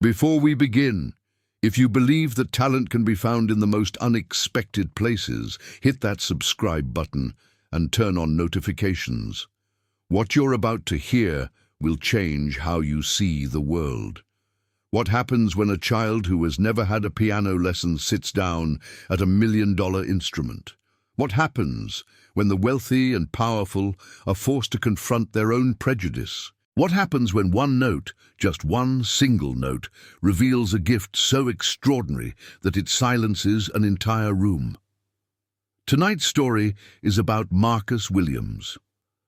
Before we begin, if you believe that talent can be found in the most unexpected places, hit that subscribe button and turn on notifications. What you're about to hear will change how you see the world. What happens when a child who has never had a piano lesson sits down at a $1 million instrument? What happens when the wealthy and powerful are forced to confront their own prejudice? What happens when one note, just one single note, reveals a gift so extraordinary that it silences an entire room? Tonight's story is about Marcus Williams,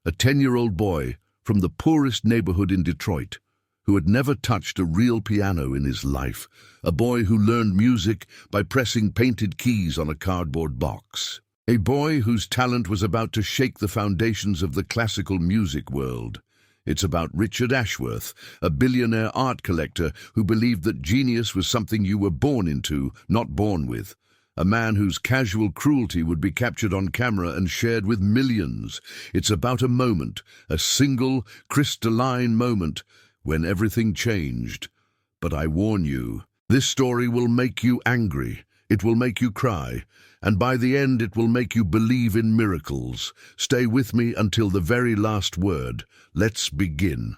a 10-year-old boy from the poorest neighborhood in Detroit, who had never touched a real piano in his life, a boy who learned music by pressing painted keys on a cardboard box. A boy whose talent was about to shake the foundations of the classical music world. It's about Richard Ashworth, a billionaire art collector who believed that genius was something you were born into, not born with. A man whose casual cruelty would be captured on camera and shared with millions. It's about a moment, a single, crystalline moment, when everything changed. But I warn you, this story will make you angry, it will make you cry, and by the end it will make you believe in miracles. Stay with me until the very last word. Let's begin.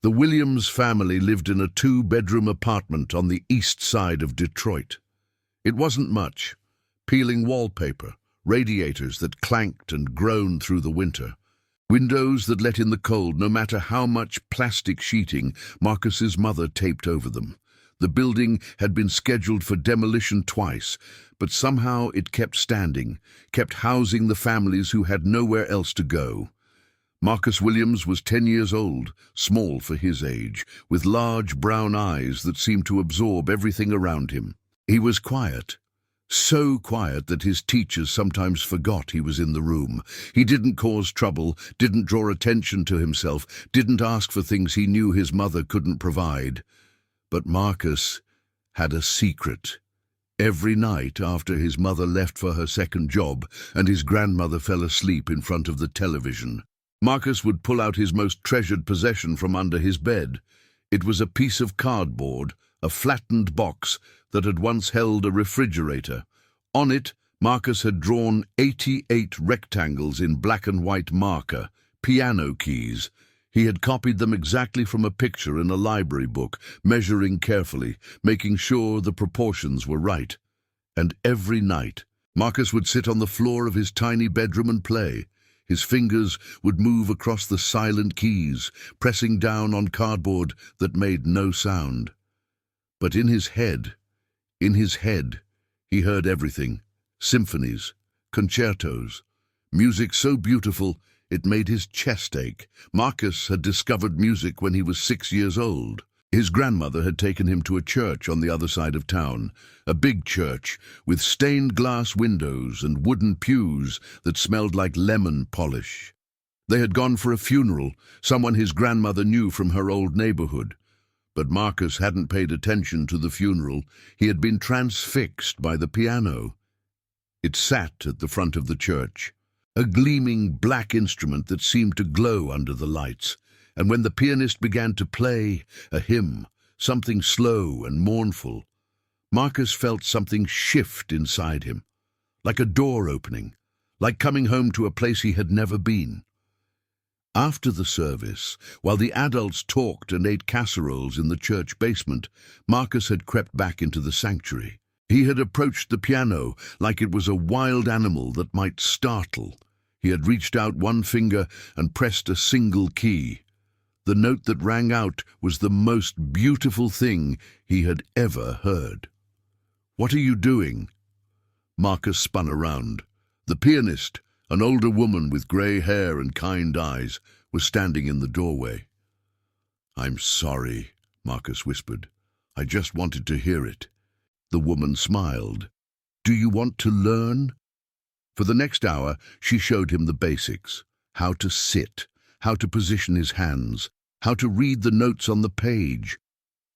The Williams family lived in a 2-bedroom apartment on the east side of Detroit. It wasn't much. Peeling wallpaper, radiators that clanked and groaned through the winter, windows that let in the cold no matter how much plastic sheeting Marcus's mother taped over them. The building had been scheduled for demolition twice, but somehow it kept standing, kept housing the families who had nowhere else to go. Marcus Williams was 10 years old, small for his age, with large brown eyes that seemed to absorb everything around him. He was quiet. So quiet that his teachers sometimes forgot he was in the room. He didn't cause trouble, didn't draw attention to himself, didn't ask for things he knew his mother couldn't provide. But Marcus had a secret. Every night after his mother left for her second job and his grandmother fell asleep in front of the television, Marcus would pull out his most treasured possession from under his bed. It was a piece of cardboard, a flattened box that had once held a refrigerator. On it, Marcus had drawn 88 rectangles in black and white marker, piano keys. He had copied them exactly from a picture in a library book, measuring carefully, making sure the proportions were right. And every night, Marcus would sit on the floor of his tiny bedroom and play. His fingers would move across the silent keys, pressing down on cardboard that made no sound. But in his head, he heard everything. Symphonies, concertos, music so beautiful it made his chest ache. Marcus had discovered music when he was 6 years old. His grandmother had taken him to a church on the other side of town, a big church with stained glass windows and wooden pews that smelled like lemon polish. They had gone for a funeral, someone his grandmother knew from her old neighborhood. But Marcus hadn't paid attention to the funeral. He had been transfixed by the piano. It sat at the front of the church, a gleaming black instrument that seemed to glow under the lights. And when the pianist began to play a hymn, something slow and mournful, Marcus felt something shift inside him, like a door opening, like coming home to a place he had never been. After the service, while the adults talked and ate casseroles in the church basement, Marcus had crept back into the sanctuary. He had approached the piano like it was a wild animal that might startle. He had reached out one finger and pressed a single key. The note that rang out was the most beautiful thing he had ever heard. "What are you doing?" Marcus spun around. The pianist, an older woman with grey hair and kind eyes, was standing in the doorway. "I'm sorry," Marcus whispered. "I just wanted to hear it." The woman smiled. "Do you want to learn?" For the next hour, she showed him the basics: how to sit, how to position his hands, how to read the notes on the page.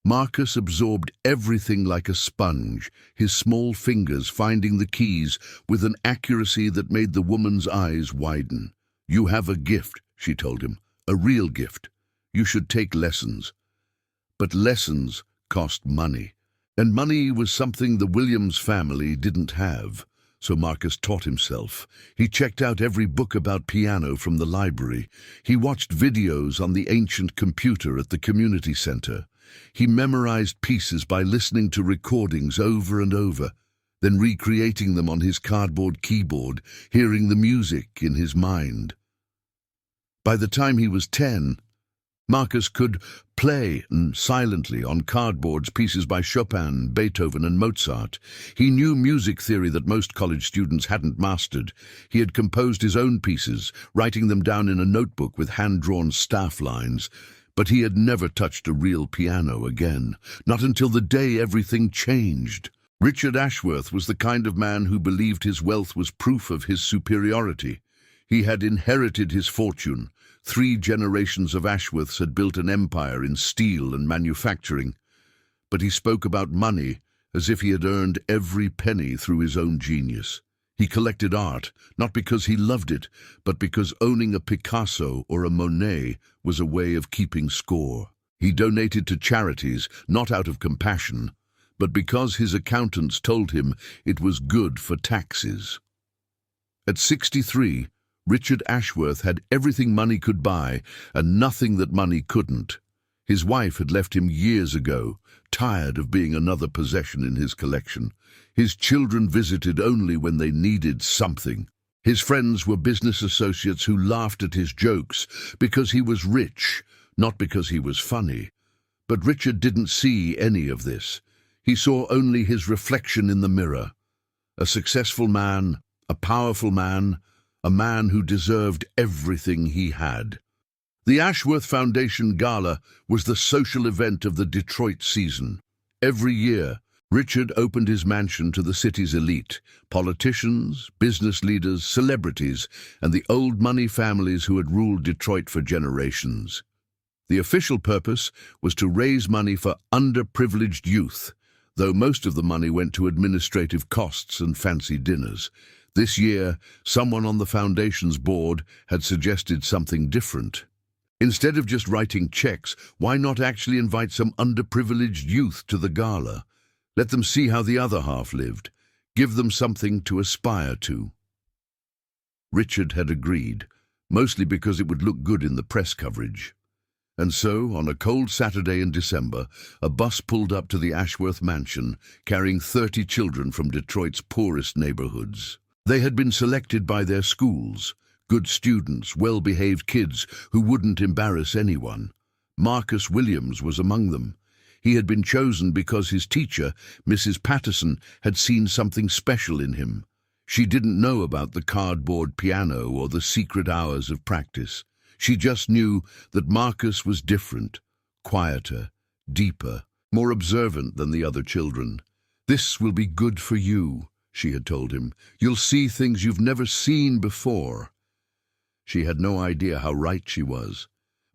Marcus absorbed everything like a sponge, his small fingers finding the keys with an accuracy that made the woman's eyes widen. "You have a gift," she told him, "a real gift. You should take lessons." But lessons cost money. And money was something the Williams family didn't have. So Marcus taught himself. He checked out every book about piano from the library. He watched videos on the ancient computer at the community center. He memorized pieces by listening to recordings over and over, then recreating them on his cardboard keyboard, hearing the music in his mind. By the time he was 10, Marcus could play silently on cardboards pieces by Chopin, Beethoven, and Mozart. He knew music theory that most college students hadn't mastered. He had composed his own pieces, writing them down in a notebook with hand-drawn staff lines. But he had never touched a real piano again, not until the day everything changed. Richard Ashworth was the kind of man who believed his wealth was proof of his superiority. He had inherited his fortune. 3 generations of Ashworths had built an empire in steel and manufacturing. But he spoke about money as if he had earned every penny through his own genius. He collected art, not because he loved it, but because owning a Picasso or a Monet was a way of keeping score. He donated to charities, not out of compassion, but because his accountants told him it was good for taxes. At 63, Richard Ashworth had everything money could buy and nothing that money couldn't. His wife had left him years ago, tired of being another possession in his collection. His children visited only when they needed something. His friends were business associates who laughed at his jokes because he was rich, not because he was funny. But Richard didn't see any of this. He saw only his reflection in the mirror. A successful man, a powerful man, a man who deserved everything he had. The Ashworth Foundation Gala was the social event of the Detroit season. Every year, Richard opened his mansion to the city's elite, politicians, business leaders, celebrities, and the old money families who had ruled Detroit for generations. The official purpose was to raise money for underprivileged youth, though most of the money went to administrative costs and fancy dinners. This year, someone on the foundation's board had suggested something different. Instead of just writing checks, why not actually invite some underprivileged youth to the gala? Let them see how the other half lived. Give them something to aspire to. Richard had agreed, mostly because it would look good in the press coverage. And so, on a cold Saturday in December, a bus pulled up to the Ashworth mansion, carrying 30 children from Detroit's poorest neighborhoods. They had been selected by their schools, good students, well-behaved kids who wouldn't embarrass anyone. Marcus Williams was among them. He had been chosen because his teacher, Mrs. Patterson, had seen something special in him. She didn't know about the cardboard piano or the secret hours of practice. She just knew that Marcus was different, quieter, deeper, more observant than the other children. "This will be good for you," she had told him. "You'll see things you've never seen before." She had no idea how right she was.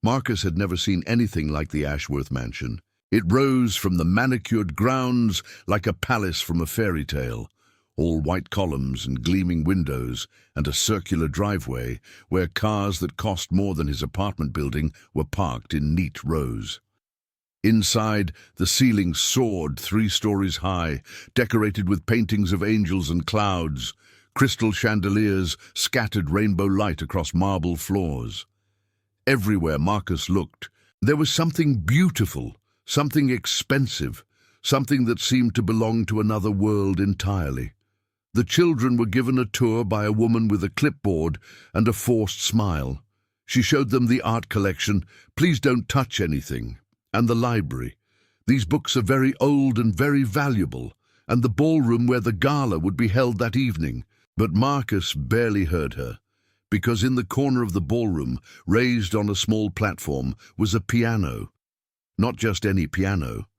Marcus had never seen anything like the Ashworth mansion. It rose from the manicured grounds like a palace from a fairy tale, all white columns and gleaming windows, and a circular driveway where cars that cost more than his apartment building were parked in neat rows. Inside, the ceiling soared 3 stories high, decorated with paintings of angels and clouds. Crystal chandeliers scattered rainbow light across marble floors. Everywhere Marcus looked, there was something beautiful, something expensive, something that seemed to belong to another world entirely. The children were given a tour by a woman with a clipboard and a forced smile. She showed them the art collection, "Please don't touch anything," and the library. "These books are very old and very valuable," and the ballroom where the gala would be held that evening. But Marcus barely heard her, because in the corner of the ballroom, raised on a small platform, was a piano. Not just any piano.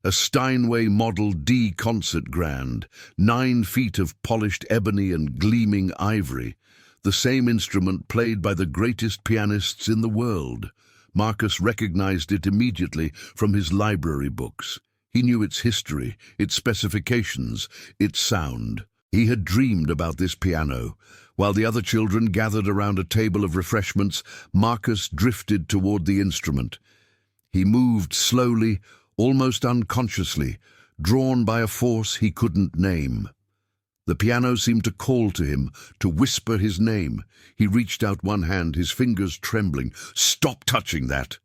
A Steinway Model D concert grand, 9 feet of polished ebony and gleaming ivory, the same instrument played by the greatest pianists in the world. Marcus recognized it immediately from his library books. He knew its history, its specifications, its sound. He had dreamed about this piano. While the other children gathered around a table of refreshments, Marcus drifted toward the instrument. He moved slowly, almost unconsciously, drawn by a force he couldn't name. The piano seemed to call to him, to whisper his name. He reached out one hand, his fingers trembling. "Stop touching that!"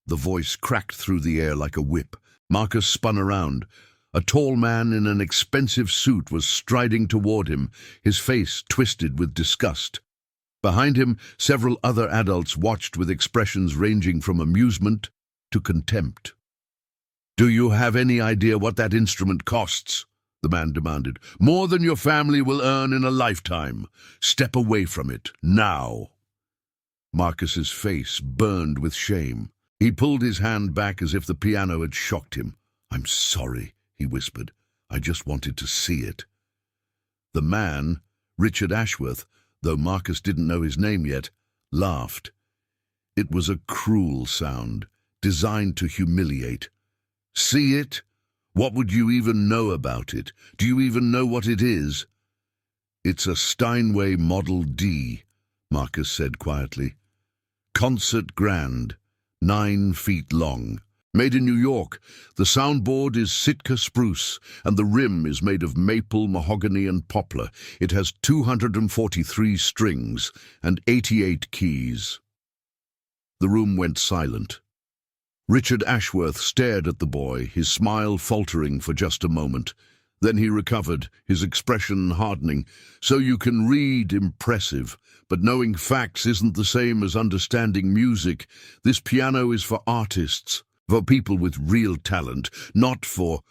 The voice cracked through the air like a whip. Marcus spun around. A tall man in an expensive suit was striding toward him, his face twisted with disgust. Behind him, several other adults watched with expressions ranging from amusement to contempt. "Do you have any idea what that instrument costs?" the man demanded. "More than your family will earn in a lifetime. Step away from it, now." Marcus's face burned with shame. He pulled his hand back as if the piano had shocked him. "I'm sorry," he whispered. "I just wanted to see it." The man, Richard Ashworth, though Marcus didn't know his name yet, laughed. It was a cruel sound, designed to humiliate. "See it? What would you even know about it? Do you even know what it is?" "It's a Steinway Model D," Marcus said quietly. "Concert grand, 9 feet long. Made in New York. The soundboard is Sitka spruce, and the rim is made of maple, mahogany, and poplar. It has 243 strings and 88 keys." The room went silent. Richard Ashworth stared at the boy, his smile faltering for just a moment. Then he recovered, his expression hardening. "So you can read, impressive, but knowing facts isn't the same as understanding music. This piano is for artists, for people with real talent, not for—"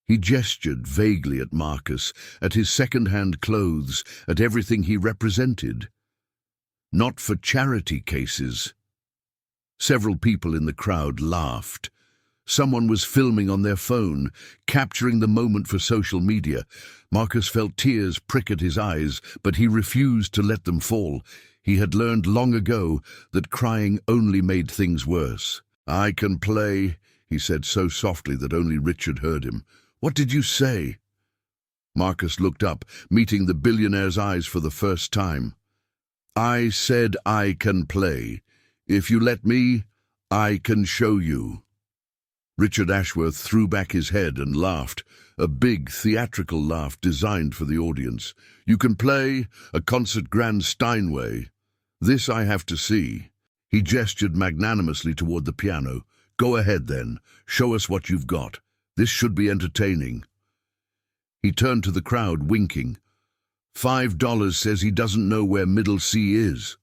He gestured vaguely at Marcus, at his second-hand clothes, at everything he represented. "Not for charity cases." Several people in the crowd laughed. Someone was filming on their phone, capturing the moment for social media. Marcus felt tears prick at his eyes, but he refused to let them fall. He had learned long ago that crying only made things worse. "I can play," he said so softly that only Richard heard him. "What did you say?" Marcus looked up, meeting the billionaire's eyes for the first time. "I said I can play. If you let me, I can show you." Richard Ashworth threw back his head and laughed, a big theatrical laugh designed for the audience. "You can play a concert grand Steinway. This I have to see." He gestured magnanimously toward the piano. "Go ahead then. Show us what you've got. This should be entertaining." He turned to the crowd, winking. $5 says he doesn't know where Middle C is."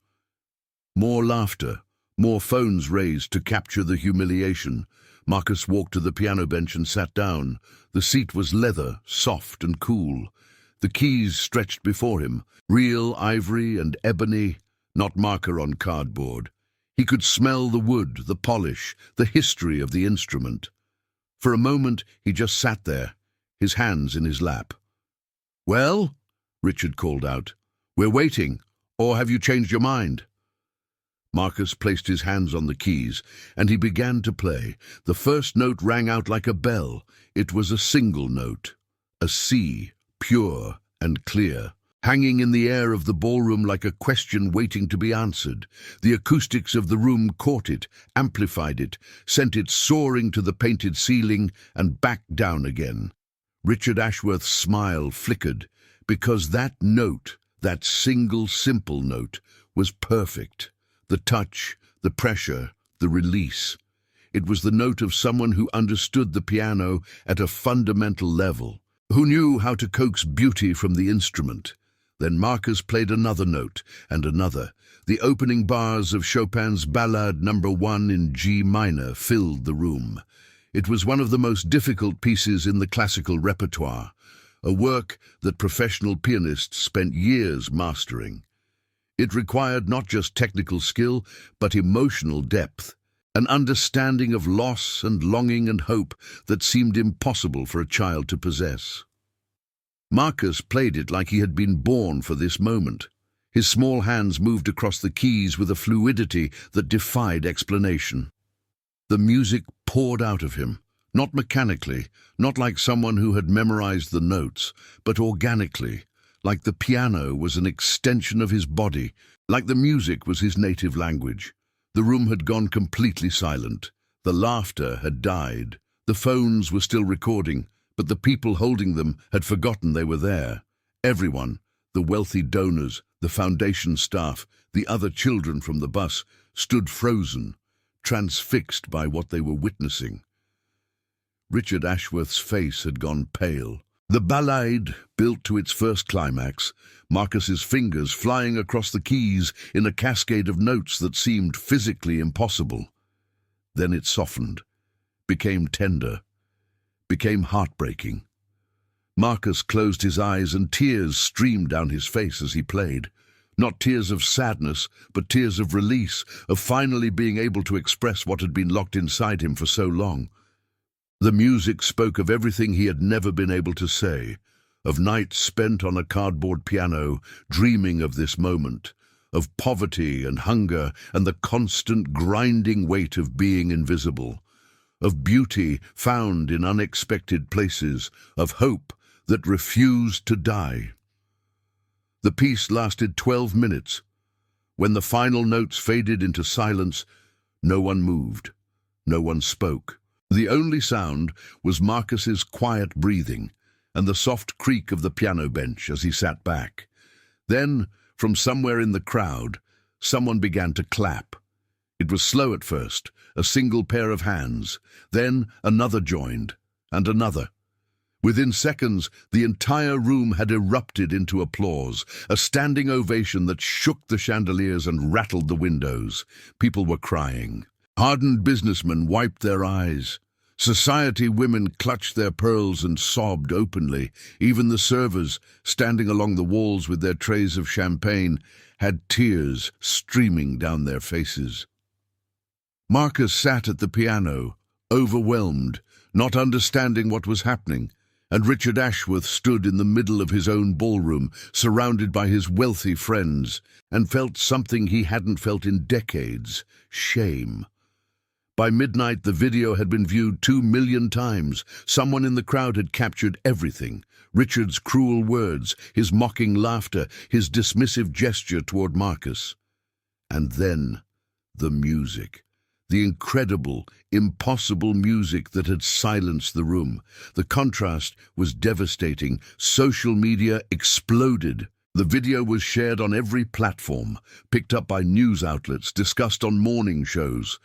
More laughter. More phones raised to capture the humiliation. Marcus walked to the piano bench and sat down. The seat was leather, soft and cool. The keys stretched before him, real ivory and ebony, not marker on cardboard. He could smell the wood, the polish, the history of the instrument. For a moment he just sat there, his hands in his lap. "Well?" Richard called out. "We're waiting. Or have you changed your mind?" Marcus placed his hands on the keys, and he began to play. The first note rang out like a bell. It was a single note, a C, pure and clear, hanging in the air of the ballroom like a question waiting to be answered. The acoustics of the room caught it, amplified it, sent it soaring to the painted ceiling and back down again. Richard Ashworth's smile flickered, because that note, that single simple note, was perfect. The touch, the pressure, the release. It was the note of someone who understood the piano at a fundamental level, who knew how to coax beauty from the instrument. Then Marcus played another note, and another. The opening bars of Chopin's Ballade No. 1 in G minor filled the room. It was one of the most difficult pieces in the classical repertoire, a work that professional pianists spent years mastering. It required not just technical skill, but emotional depth, an understanding of loss and longing and hope that seemed impossible for a child to possess. Marcus played it like he had been born for this moment. His small hands moved across the keys with a fluidity that defied explanation. The music poured out of him, not mechanically, not like someone who had memorized the notes, but organically, like the piano was an extension of his body, like the music was his native language. The room had gone completely silent. The laughter had died. The phones were still recording, but the people holding them had forgotten they were there. Everyone, the wealthy donors, the foundation staff, the other children from the bus, stood frozen, transfixed by what they were witnessing. Richard Ashworth's face had gone pale. The ballade built to its first climax, Marcus's fingers flying across the keys in a cascade of notes that seemed physically impossible. Then it softened, became tender, became heartbreaking. Marcus closed his eyes and tears streamed down his face as he played. Not tears of sadness, but tears of release, of finally being able to express what had been locked inside him for so long. The music spoke of everything he had never been able to say, of nights spent on a cardboard piano, dreaming of this moment, of poverty and hunger and the constant grinding weight of being invisible, of beauty found in unexpected places, of hope that refused to die. The piece lasted 12 minutes. When the final notes faded into silence, no one moved, no one spoke. The only sound was Marcus's quiet breathing and the soft creak of the piano bench as he sat back. Then, from somewhere in the crowd, someone began to clap. It was slow at first, a single pair of hands. Then another joined, and another. Within seconds, the entire room had erupted into applause, a standing ovation that shook the chandeliers and rattled the windows. People were crying. Hardened businessmen wiped their eyes. Society women clutched their pearls and sobbed openly. Even the servers, standing along the walls with their trays of champagne, had tears streaming down their faces. Marcus sat at the piano, overwhelmed, not understanding what was happening, and Richard Ashworth stood in the middle of his own ballroom, surrounded by his wealthy friends, and felt something he hadn't felt in decades: shame. By midnight, the video had been viewed 2 million times. Someone in the crowd had captured everything: Richard's cruel words, his mocking laughter, his dismissive gesture toward Marcus. And then, the music. The incredible, impossible music that had silenced the room. The contrast was devastating. Social media exploded. The video was shared on every platform, picked up by news outlets, discussed on morning shows.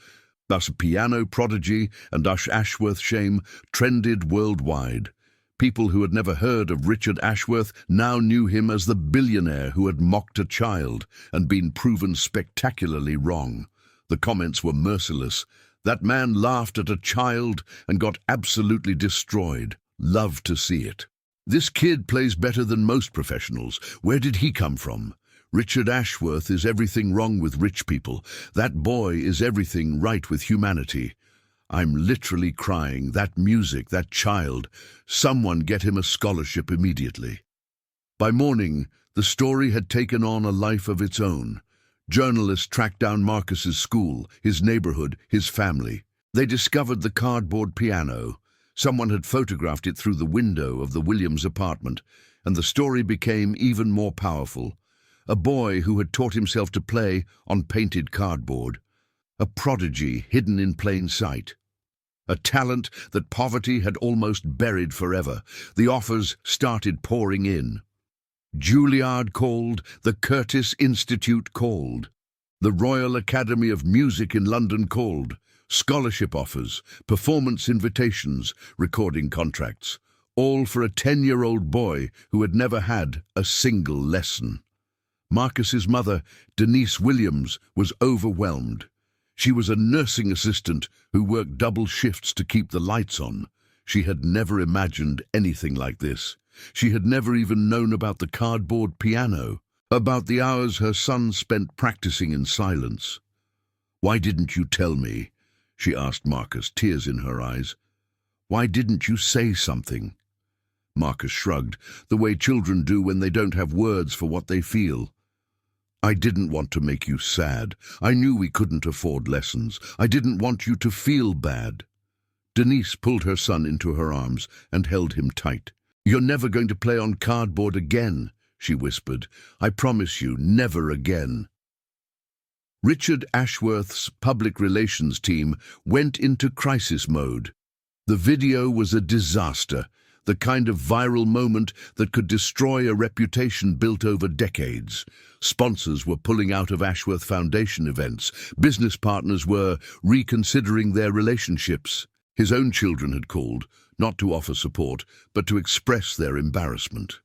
Thus, piano prodigy and Ashworth shame trended worldwide. People who had never heard of Richard Ashworth now knew him as the billionaire who had mocked a child and been proven spectacularly wrong. The comments were merciless. That man laughed at a child and got absolutely destroyed. Love to see it. This kid plays better than most professionals. Where did he come from? Richard Ashworth is everything wrong with rich people. That boy is everything right with humanity. I'm literally crying. That music, that child. Someone get him a scholarship immediately. By morning, the story had taken on a life of its own. Journalists tracked down Marcus's school, his neighborhood, his family. They discovered the cardboard piano. Someone had photographed it through the window of the Williams apartment, and the story became even more powerful. A boy who had taught himself to play on painted cardboard. A prodigy hidden in plain sight. A talent that poverty had almost buried forever. The offers started pouring in. Juilliard called, the Curtis Institute called, the Royal Academy of Music in London called, scholarship offers, performance invitations, recording contracts, all for a 10-year-old boy who had never had a single lesson. Marcus's mother, Denise Williams, was overwhelmed. She was a nursing assistant who worked double shifts to keep the lights on. She had never imagined anything like this. She had never even known about the cardboard piano, about the hours her son spent practicing in silence. "Why didn't you tell me?" she asked Marcus, tears in her eyes. "Why didn't you say something?" Marcus shrugged, the way children do when they don't have words for what they feel. "I didn't want to make you sad. I knew we couldn't afford lessons. I didn't want you to feel bad." Denise pulled her son into her arms and held him tight. "You're never going to play on cardboard again," she whispered. "I promise you, never again." Richard Ashworth's public relations team went into crisis mode. The video was a disaster, the kind of viral moment that could destroy a reputation built over decades. Sponsors were pulling out of Ashworth Foundation events. Business partners were reconsidering their relationships. His own children had called, not to offer support, but to express their embarrassment.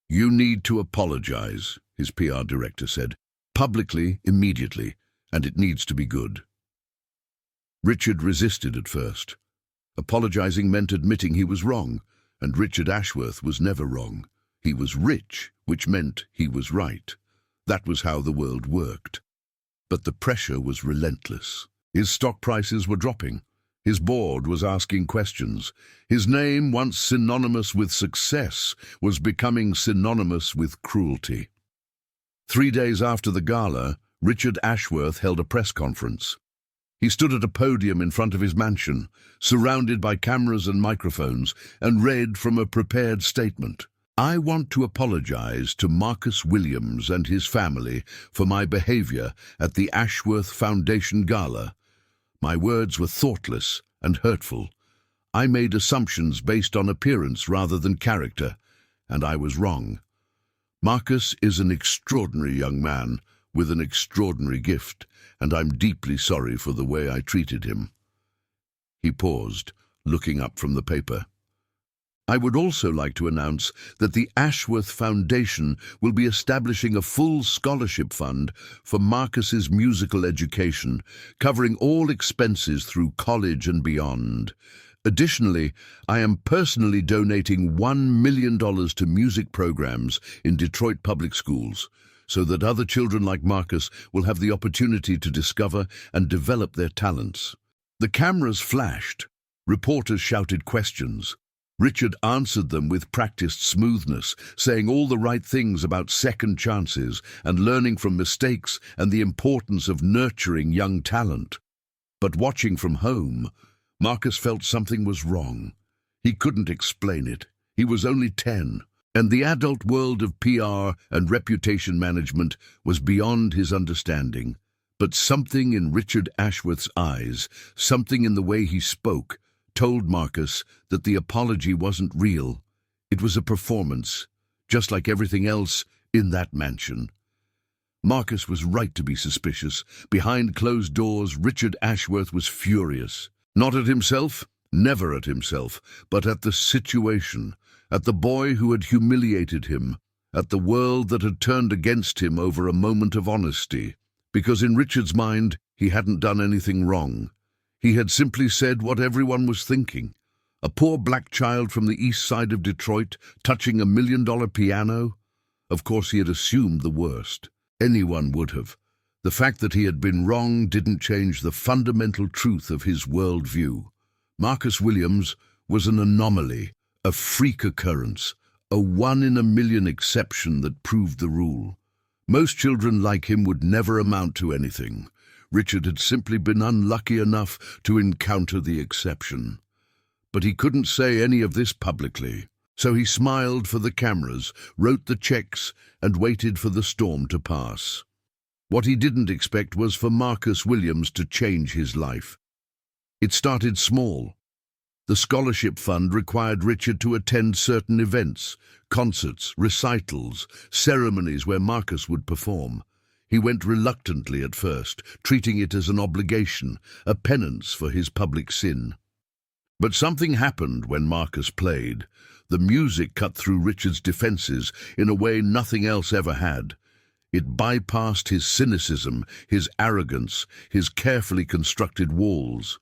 "You need to apologize," his PR director said, "publicly, immediately, and it needs to be good." Richard resisted at first. Apologizing meant admitting he was wrong, and Richard Ashworth was never wrong. He was rich, which meant he was right. That was how the world worked. But the pressure was relentless. His stock prices were dropping. His board was asking questions. His name, once synonymous with success, was becoming synonymous with cruelty. 3 days after the gala, Richard Ashworth held a press conference. He stood at a podium in front of his mansion, surrounded by cameras and microphones, and read from a prepared statement. "I want to apologize to Marcus Williams and his family for my behavior at the Ashworth Foundation Gala. My words were thoughtless and hurtful. I made assumptions based on appearance rather than character, and I was wrong. Marcus is an extraordinary young man with an extraordinary gift, and I'm deeply sorry for the way I treated him." He paused, looking up from the paper. "I would also like to announce that the Ashworth Foundation will be establishing a full scholarship fund for Marcus's musical education, covering all expenses through college and beyond. Additionally, I am personally donating $1 million to music programs in Detroit public schools, so that other children like Marcus will have the opportunity to discover and develop their talents." The cameras flashed. Reporters shouted questions. Richard answered them with practiced smoothness, saying all the right things about second chances and learning from mistakes and the importance of nurturing young talent. But watching from home, Marcus felt something was wrong. He couldn't explain it. He was only 10, and the adult world of PR and reputation management was beyond his understanding. But something in Richard Ashworth's eyes, something in the way he spoke, told Marcus that the apology wasn't real. It was a performance, just like everything else in that mansion. Marcus was right to be suspicious. Behind closed doors, Richard Ashworth was furious. Not at himself, never at himself, but at the situation, at the boy who had humiliated him, at the world that had turned against him over a moment of honesty. Because in Richard's mind, he hadn't done anything wrong. He had simply said what everyone was thinking. A poor black child from the east side of Detroit touching $1 million piano? Of course, he had assumed the worst. Anyone would have. The fact that he had been wrong didn't change the fundamental truth of his worldview. Marcus Williams was an anomaly, a freak occurrence, a 1 in a million exception that proved the rule. Most children like him would never amount to anything. Richard had simply been unlucky enough to encounter the exception. But he couldn't say any of this publicly. So he smiled for the cameras, wrote the checks, and waited for the storm to pass. What he didn't expect was for Marcus Williams to change his life. It started small. The scholarship fund required Richard to attend certain events, concerts, recitals, ceremonies where Marcus would perform. He went reluctantly at first, treating it as an obligation, a penance for his public sin. But something happened when Marcus played. The music cut through Richard's defenses in a way nothing else ever had. It bypassed his cynicism, his arrogance, his carefully constructed walls.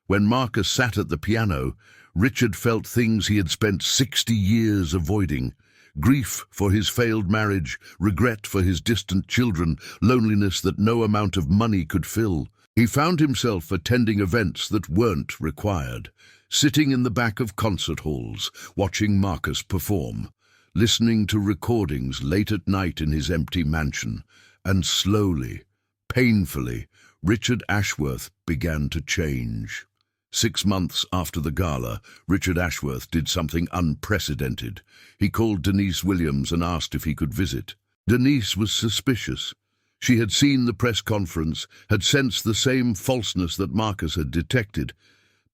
When Marcus sat at the piano, Richard felt things he had spent 60 years avoiding. Grief for his failed marriage, regret for his distant children, loneliness that no amount of money could fill. He found himself attending events that weren't required, sitting in the back of concert halls, watching Marcus perform, listening to recordings late at night in his empty mansion, and slowly, painfully, Richard Ashworth began to change. 6 months after the gala, Richard Ashworth did something unprecedented. He called Denise Williams and asked if he could visit. Denise was suspicious. She had seen the press conference, had sensed the same falseness that Marcus had detected,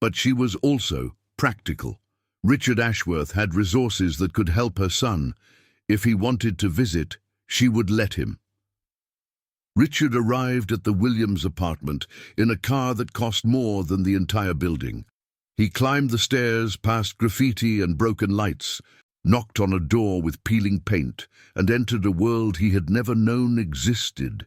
but she was also practical. Richard Ashworth had resources that could help her son. If he wanted to visit, she would let him. Richard arrived at the Williams apartment in a car that cost more than the entire building. He climbed the stairs past graffiti and broken lights, knocked on a door with peeling paint, and entered a world he had never known existed.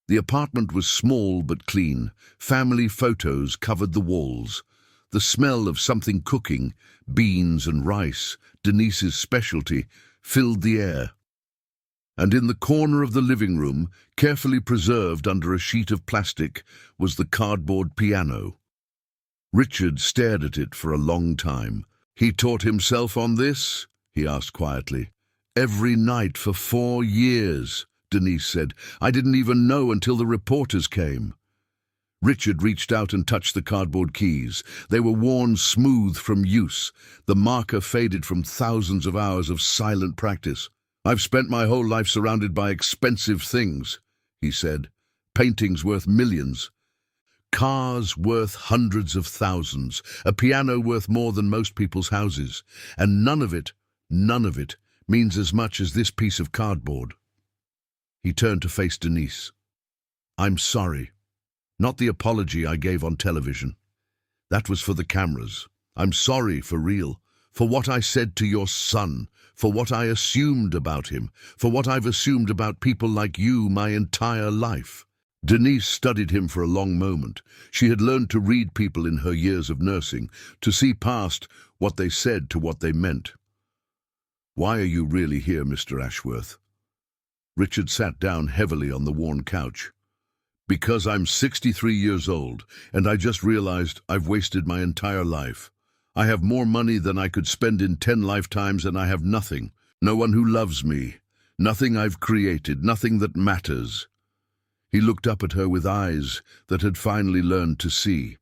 The apartment was small but clean. Family photos covered the walls. The smell of something cooking, beans and rice, Denise's specialty, filled the air. And in the corner of the living room, carefully preserved under a sheet of plastic, was the cardboard piano. Richard stared at it for a long time. "He taught himself on this?" he asked quietly. "Every night for 4 years, Denise said. "I didn't even know until the reporters came." Richard reached out and touched the cardboard keys. They were worn smooth from use. The marker faded from thousands of hours of silent practice. "I've spent my whole life surrounded by expensive things," he said. "Paintings worth millions. Cars worth hundreds of thousands. A piano worth more than most people's houses. And none of it means as much as this piece of cardboard." He turned to face Denise. "I'm sorry. Not the apology I gave on television. That was for the cameras. I'm sorry for real. For what I said to your son. For what I assumed about him. For what I've assumed about people like you my entire life." Denise studied him for a long moment. She had learned to read people in her years of nursing, to see past what they said to what they meant. "Why are you really here, Mr. Ashworth?" Richard sat down heavily on the worn couch. "Because I'm 63 years old, and I just realized I've wasted my entire life. I have more money than I could spend in 10 lifetimes, and I have nothing. No one who loves me. Nothing I've created, nothing that matters." He looked up at her with eyes that had finally learned to see.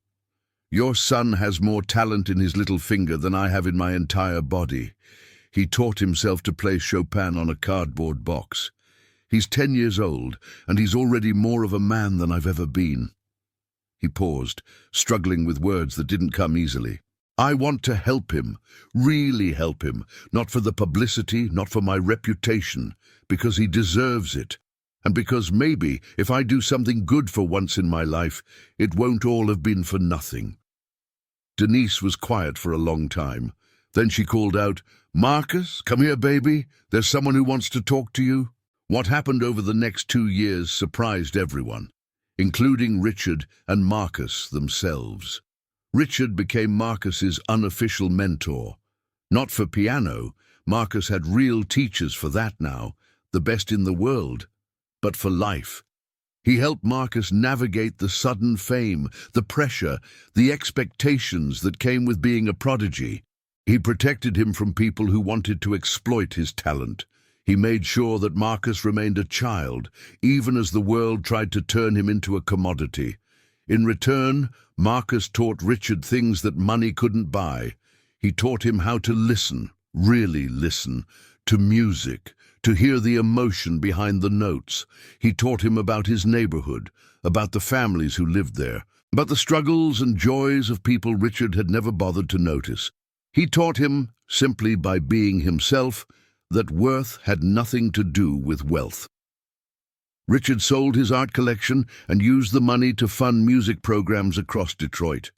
"Your son has more talent in his little finger than I have in my entire body. He taught himself to play Chopin on a cardboard box. He's 10 years old, and he's already more of a man than I've ever been." He paused, struggling with words that didn't come easily. "I want to help him, really help him, not for the publicity, not for my reputation, because he deserves it. And because maybe, if I do something good for once in my life, it won't all have been for nothing." Denise was quiet for a long time. Then she called out, "Marcus, come here, baby. There's someone who wants to talk to you." What happened over the next 2 years surprised everyone, including Richard and Marcus themselves. Richard became Marcus's unofficial mentor. Not for piano, Marcus had real teachers for that now, the best in the world, but for life. He helped Marcus navigate the sudden fame, the pressure, the expectations that came with being a prodigy. He protected him from people who wanted to exploit his talent. He made sure that Marcus remained a child, even as the world tried to turn him into a commodity. In return, Marcus taught Richard things that money couldn't buy. He taught him how to listen, really listen, to music, to hear the emotion behind the notes. He taught him about his neighborhood, about the families who lived there, about the struggles and joys of people Richard had never bothered to notice. He taught him, simply by being himself, that worth had nothing to do with wealth. Richard sold his art collection and used the money to fund music programs across Detroit.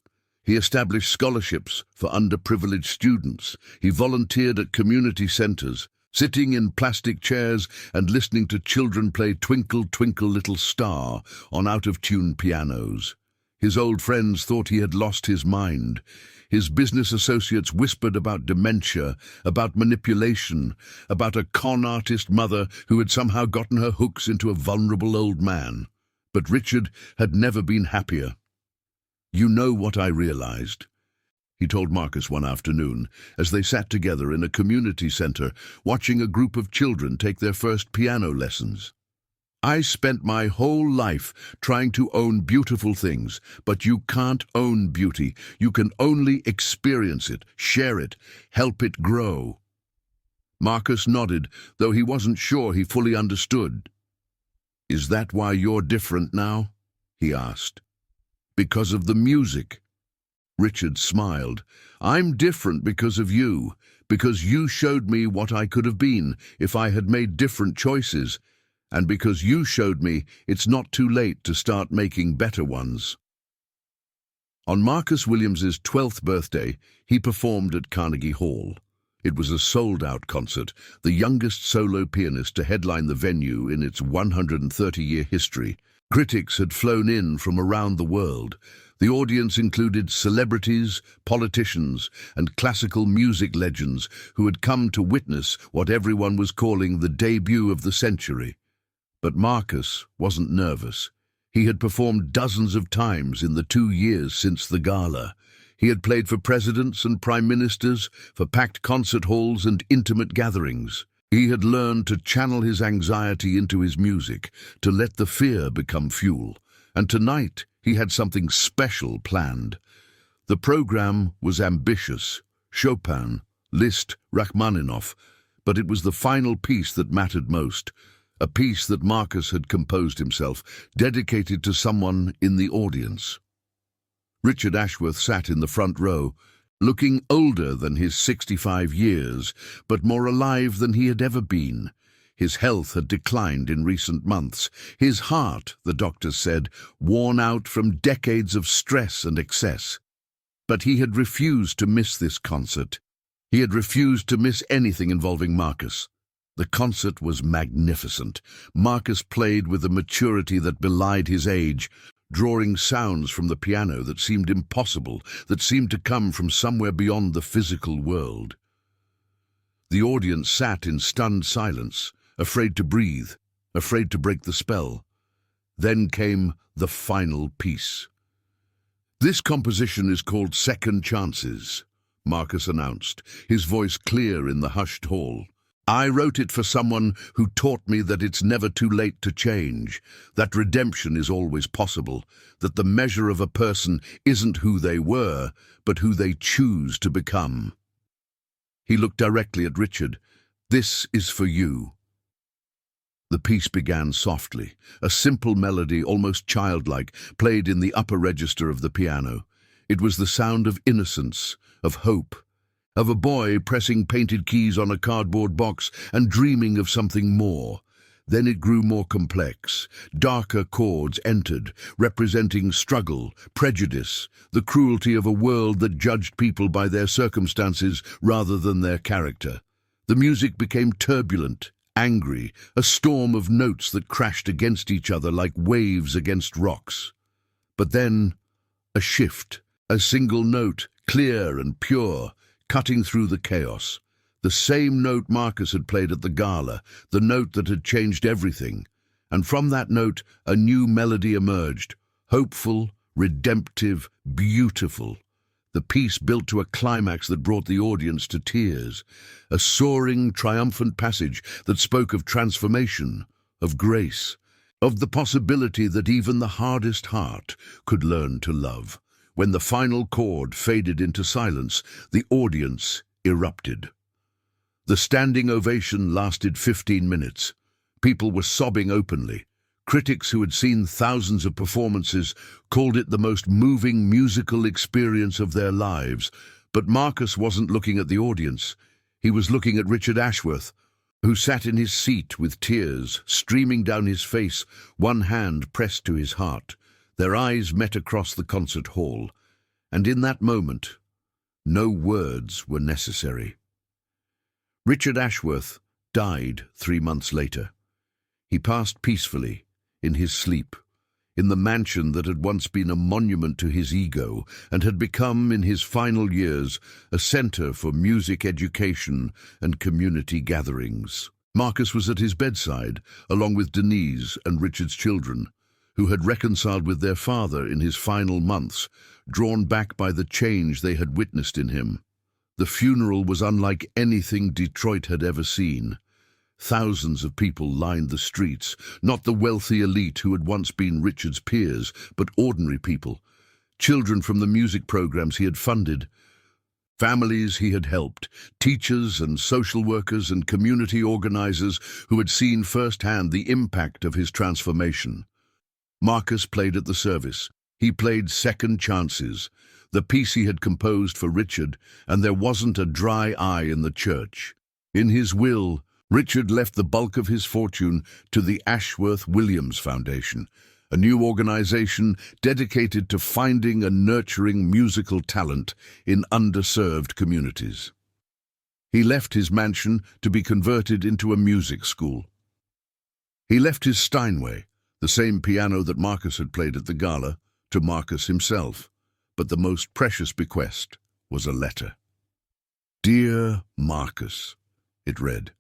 He established scholarships for underprivileged students. He volunteered at community centers, sitting in plastic chairs and listening to children play Twinkle, Twinkle, Little Star on out-of-tune pianos. His old friends thought he had lost his mind. His business associates whispered about dementia, about manipulation, about a con artist mother who had somehow gotten her hooks into a vulnerable old man. But Richard had never been happier. "You know what I realized?" he told Marcus one afternoon, as they sat together in a community center, watching a group of children take their first piano lessons. "I spent my whole life trying to own beautiful things, but you can't own beauty. You can only experience it, share it, help it grow." Marcus nodded, though he wasn't sure he fully understood. "Is that why you're different now?" he asked. "Because of the music." Richard smiled. "I'm different because of you, because you showed me what I could have been if I had made different choices, and because you showed me it's not too late to start making better ones." On Marcus Williams's 12th birthday, he performed at Carnegie Hall. It was a sold-out concert, the youngest solo pianist to headline the venue in its 130-year history. Critics had flown in from around the world. The audience included celebrities, politicians, and classical music legends who had come to witness what everyone was calling the debut of the century. But Marcus wasn't nervous. He had performed dozens of times in the 2 years since the gala. He had played for presidents and prime ministers, for packed concert halls and intimate gatherings. He had learned to channel his anxiety into his music, to let the fear become fuel. And tonight, he had something special planned. The program was ambitious. Chopin, Liszt, Rachmaninoff. But it was the final piece that mattered most. A piece that Marcus had composed himself, dedicated to someone in the audience. Richard Ashworth sat in the front row, looking older than his 65 years, but more alive than he had ever been. His health had declined in recent months. His heart, the doctors said, worn out from decades of stress and excess. But he had refused to miss this concert. He had refused to miss anything involving Marcus. The concert was magnificent. Marcus played with a maturity that belied his age, drawing sounds from the piano that seemed impossible, that seemed to come from somewhere beyond the physical world. The audience sat in stunned silence, afraid to breathe, afraid to break the spell. Then came the final piece. "This composition is called Second Chances," Marcus announced, his voice clear in the hushed hall. "I wrote it for someone who taught me that it's never too late to change, that redemption is always possible, that the measure of a person isn't who they were, but who they choose to become." He looked directly at Richard. "This is for you." The piece began softly. A simple melody, almost childlike, played in the upper register of the piano. It was the sound of innocence, of hope, of a boy pressing painted keys on a cardboard box and dreaming of something more. Then it grew more complex. Darker chords entered, representing struggle, prejudice, the cruelty of a world that judged people by their circumstances rather than their character. The music became turbulent, angry, a storm of notes that crashed against each other like waves against rocks. But then, a shift, a single note, clear and pure, cutting through the chaos. The same note Marcus had played at the gala, the note that had changed everything. And from that note, a new melody emerged, hopeful, redemptive, beautiful. The piece built to a climax that brought the audience to tears, a soaring, triumphant passage that spoke of transformation, of grace, of the possibility that even the hardest heart could learn to love. When the final chord faded into silence, the audience erupted. The standing ovation lasted 15 minutes. People were sobbing openly. Critics who had seen thousands of performances called it the most moving musical experience of their lives. But Marcus wasn't looking at the audience. He was looking at Richard Ashworth, who sat in his seat with tears streaming down his face, one hand pressed to his heart. Their eyes met across the concert hall, and in that moment, no words were necessary. Richard Ashworth died 3 months later. He passed peacefully, in his sleep, in the mansion that had once been a monument to his ego and had become, in his final years, a center for music education and community gatherings. Marcus was at his bedside, along with Denise and Richard's children, who had reconciled with their father in his final months, drawn back by the change they had witnessed in him. The funeral was unlike anything Detroit had ever seen. Thousands of people lined the streets, not the wealthy elite who had once been Richard's peers, but ordinary people, children from the music programs he had funded. families he had helped, teachers and social workers and community organizers who had seen firsthand the impact of his transformation. Marcus played at the service. He played Second Chances, the piece he had composed for Richard, and there wasn't a dry eye in the church. In his will, Richard left the bulk of his fortune to the Ashworth Williams Foundation, a new organization dedicated to finding and nurturing musical talent in underserved communities. He left his mansion to be converted into a music school. He left his Steinway, the same piano that Marcus had played at the gala, to Marcus himself, but the most precious bequest was a letter. "Dear Marcus," it read,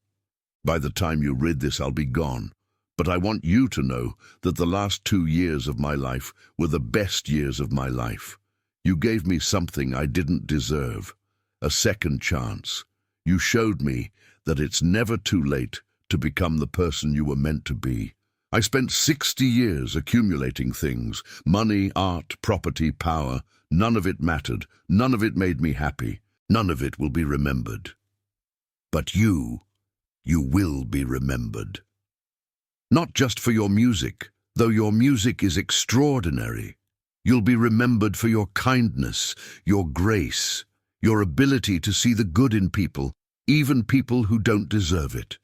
"by the time you read this, I'll be gone. But I want you to know that the last 2 years of my life were the best years of my life. You gave me something I didn't deserve, a second chance. You showed me that it's never too late to become the person you were meant to be. I spent 60 years accumulating things, money, art, property, power. None of it mattered. None of it made me happy. None of it will be remembered. But you will be remembered. Not just for your music, though your music is extraordinary. You'll be remembered for your kindness, your grace, your ability to see the good in people, even people who don't deserve it.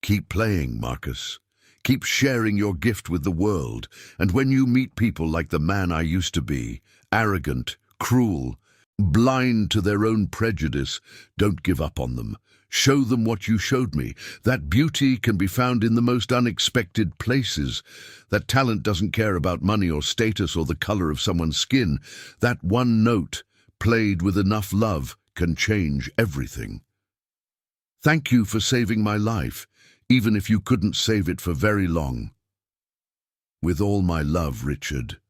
Keep playing, Marcus. Keep sharing your gift with the world, and when you meet people like the man I used to be, arrogant, cruel, blind to their own prejudice, don't give up on them. Show them what you showed me, that beauty can be found in the most unexpected places, that talent doesn't care about money or status or the color of someone's skin. That one note, played with enough love, can change everything. Thank you for saving my life, even if you couldn't save it for very long. With all my love, Richard."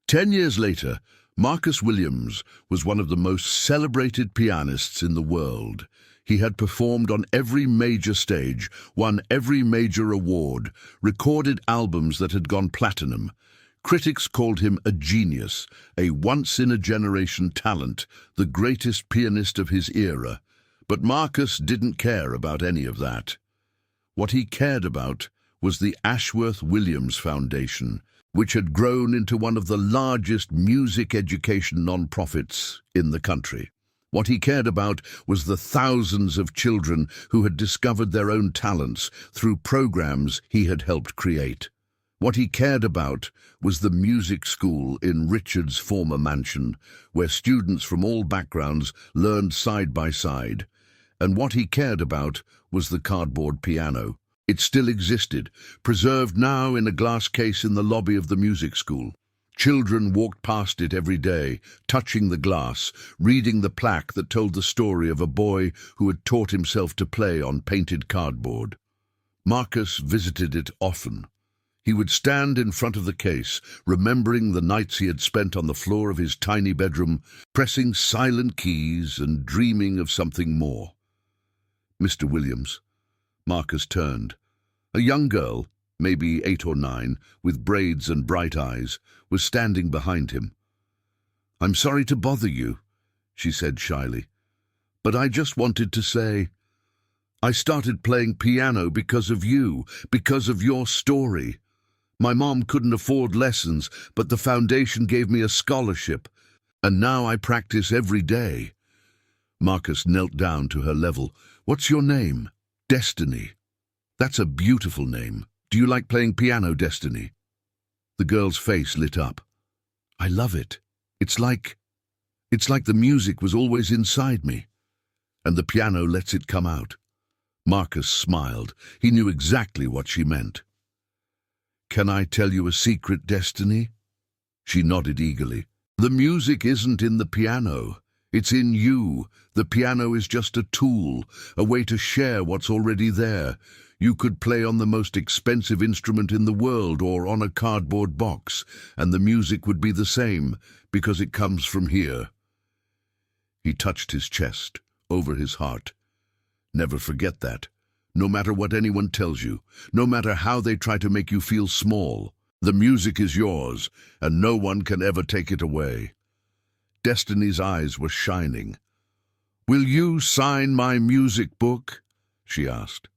10 years later, Marcus Williams was one of the most celebrated pianists in the world. He had performed on every major stage, won every major award, recorded albums that had gone platinum. Critics called him a genius, a once-in-a-generation talent, the greatest pianist of his era. But Marcus didn't care about any of that. What he cared about was the Ashworth Williams Foundation, which had grown into one of the largest music education non-profits in the country. What he cared about was the thousands of children who had discovered their own talents through programs he had helped create. What he cared about was the music school in Richard's former mansion, where students from all backgrounds learned side by side. And what he cared about was the cardboard piano. It still existed, preserved now in a glass case in the lobby of the music school. Children walked past it every day, touching the glass, reading the plaque that told the story of a boy who had taught himself to play on painted cardboard. Marcus visited it often. He would stand in front of the case, remembering the nights he had spent on the floor of his tiny bedroom, pressing silent keys and dreaming of something more. "Mr. Williams." Marcus turned. A young girl, maybe 8 or 9, with braids and bright eyes, was standing behind him. "I'm sorry to bother you," she said shyly, "but I just wanted to say, I started playing piano because of you, because of your story. My mom couldn't afford lessons, but the foundation gave me a scholarship, and now I practice every day." Marcus knelt down to her level. "What's your name?" "Destiny." "That's a beautiful name. Do you like playing piano, Destiny?" The girl's face lit up. "I love it. It's like the music was always inside me, and the piano lets it come out." Marcus smiled. He knew exactly what she meant. "Can I tell you a secret, Destiny?" She nodded eagerly. "The music isn't in the piano. It's in you. The piano is just a tool, a way to share what's already there. You could play on the most expensive instrument in the world or on a cardboard box, and the music would be the same, because it comes from here." He touched his chest, over his heart. "Never forget that. No matter what anyone tells you, no matter how they try to make you feel small, the music is yours, and no one can ever take it away." Destiny's eyes were shining. "Will you sign my music book?" she asked.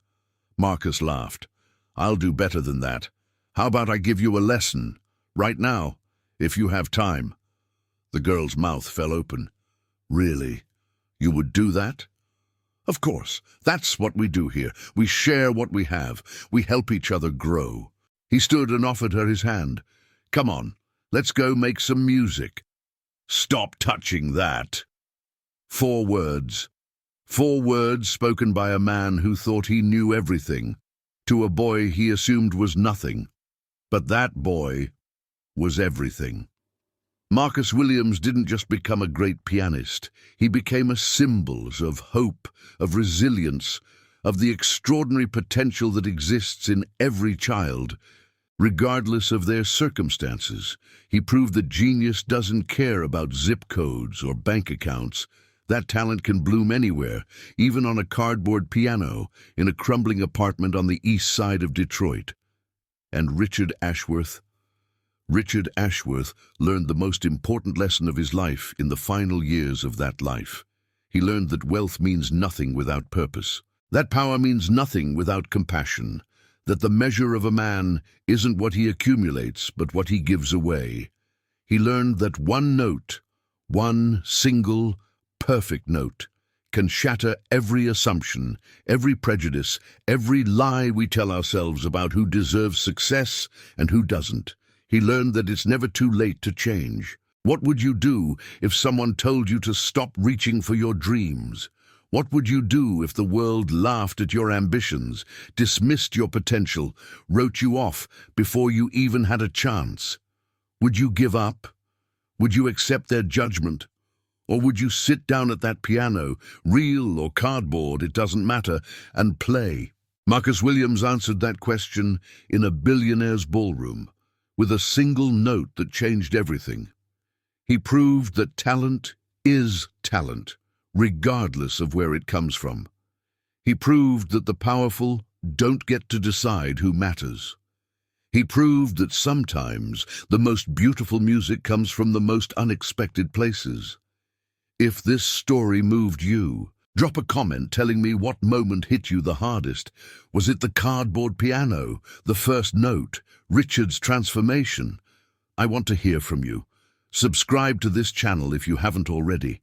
Marcus laughed. "I'll do better than that. How about I give you a lesson, right now, if you have time?" The girl's mouth fell open. "Really? You would do that?" "Of course. That's what we do here. We share what we have. We help each other grow." He stood and offered her his hand. "Come on, let's go make some music." "Stop touching that." 4 words. 4 words spoken by a man who thought he knew everything, to a boy he assumed was nothing. But that boy was everything. Marcus Williams didn't just become a great pianist. He became a symbol of hope, of resilience, of the extraordinary potential that exists in every child, regardless of their circumstances. He proved that genius doesn't care about zip codes or bank accounts. That talent can bloom anywhere, even on a cardboard piano in a crumbling apartment on the east side of Detroit. And Richard Ashworth learned the most important lesson of his life in the final years of that life. He learned that wealth means nothing without purpose, that power means nothing without compassion, that the measure of a man isn't what he accumulates, but what he gives away. He learned that one note, one single, perfect note, can shatter every assumption, every prejudice, every lie we tell ourselves about who deserves success and who doesn't. He learned that it's never too late to change. What would you do if someone told you to stop reaching for your dreams? What would you do if the world laughed at your ambitions, dismissed your potential, wrote you off before you even had a chance? Would you give up? Would you accept their judgment? Or would you sit down at that piano, real or cardboard, it doesn't matter, and play? Marcus Williams answered that question in a billionaire's ballroom, with a single note that changed everything. He proved that talent is talent, regardless of where it comes from. He proved that the powerful don't get to decide who matters. He proved that sometimes the most beautiful music comes from the most unexpected places. If this story moved you, drop a comment telling me what moment hit you the hardest. Was it the cardboard piano, the first note, Richard's transformation? I want to hear from you. Subscribe to this channel if you haven't already.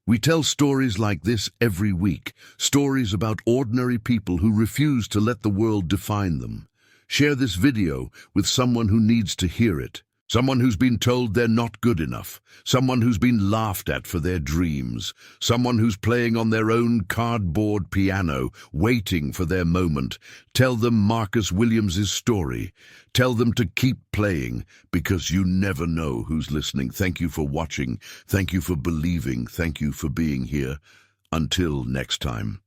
We tell stories like this every week, stories about ordinary people who refuse to let the world define them. Share this video with someone who needs to hear it. Someone who's been told they're not good enough, someone who's been laughed at for their dreams, someone who's playing on their own cardboard piano, waiting for their moment. Tell them Marcus Williams' story. Tell them to keep playing, because you never know who's listening. Thank you for watching. Thank you for believing. Thank you for being here. Until next time.